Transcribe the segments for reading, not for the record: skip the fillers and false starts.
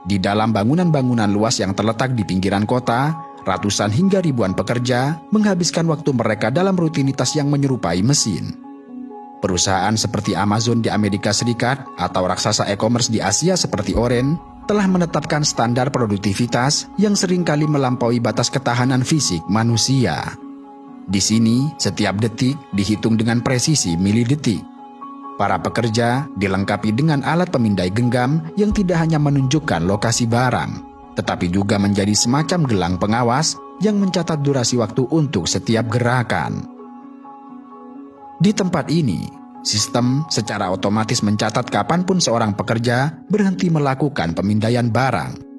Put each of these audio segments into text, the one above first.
Di dalam bangunan-bangunan luas yang terletak di pinggiran kota, ratusan hingga ribuan pekerja menghabiskan waktu mereka dalam rutinitas yang menyerupai mesin. Perusahaan seperti Amazon di Amerika Serikat atau raksasa e-commerce di Asia seperti Oren telah menetapkan standar produktivitas yang seringkali melampaui batas ketahanan fisik manusia. Di sini, setiap detik dihitung dengan presisi milidetik. Para pekerja dilengkapi dengan alat pemindai genggam yang tidak hanya menunjukkan lokasi barang, tetapi juga menjadi semacam gelang pengawas yang mencatat durasi waktu untuk setiap gerakan. Di tempat ini, sistem secara otomatis mencatat kapanpun seorang pekerja berhenti melakukan pemindaian barang.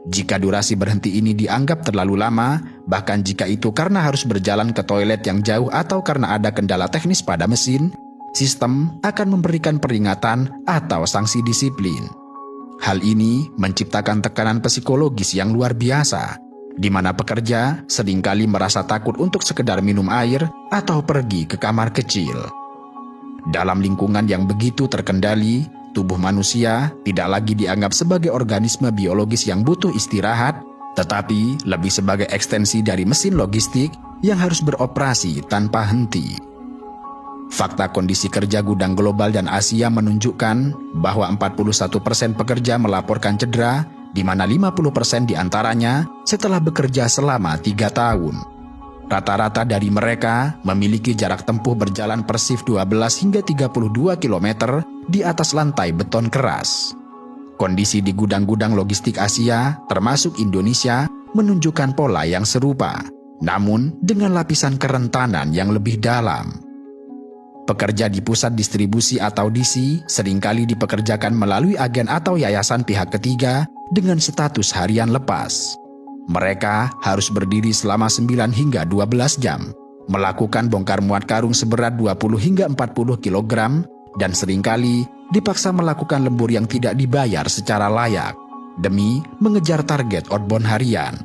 Jika durasi berhenti ini dianggap terlalu lama, bahkan jika itu karena harus berjalan ke toilet yang jauh atau karena ada kendala teknis pada mesin, sistem akan memberikan peringatan atau sanksi disiplin. Hal ini menciptakan tekanan psikologis yang luar biasa, di mana pekerja seringkali merasa takut untuk sekedar minum air atau pergi ke kamar kecil. Dalam lingkungan yang begitu terkendali, tubuh manusia tidak lagi dianggap sebagai organisme biologis yang butuh istirahat, tetapi lebih sebagai ekstensi dari mesin logistik yang harus beroperasi tanpa henti. Fakta kondisi kerja gudang global dan Asia menunjukkan bahwa 41% pekerja melaporkan cedera, di mana 50% diantaranya setelah bekerja selama 3 tahun. Rata-rata dari mereka memiliki jarak tempuh berjalan per shift 12 hingga 32 km di atas lantai beton keras. Kondisi di gudang-gudang logistik Asia, termasuk Indonesia, menunjukkan pola yang serupa, namun dengan lapisan kerentanan yang lebih dalam. Pekerja di pusat distribusi atau DC seringkali dipekerjakan melalui agen atau yayasan pihak ketiga dengan status harian lepas. Mereka harus berdiri selama 9 hingga 12 jam, melakukan bongkar muat karung seberat 20 hingga 40 kg, dan seringkali dipaksa melakukan lembur yang tidak dibayar secara layak, demi mengejar target outbound harian.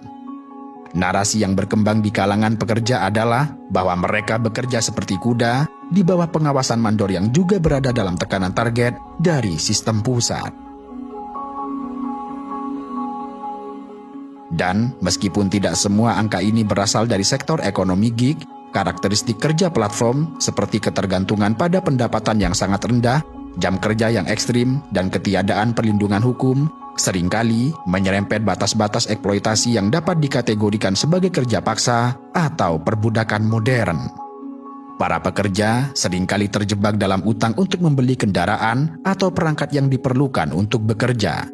Narasi yang berkembang di kalangan pekerja adalah bahwa mereka bekerja seperti kuda di bawah pengawasan mandor yang juga berada dalam tekanan target dari sistem pusat. Dan meskipun tidak semua angka ini berasal dari sektor ekonomi gig, karakteristik kerja platform seperti ketergantungan pada pendapatan yang sangat rendah, jam kerja yang ekstrim, dan ketiadaan perlindungan hukum seringkali menyerempet batas-batas eksploitasi yang dapat dikategorikan sebagai kerja paksa atau perbudakan modern. Para pekerja seringkali terjebak dalam utang untuk membeli kendaraan atau perangkat yang diperlukan untuk bekerja,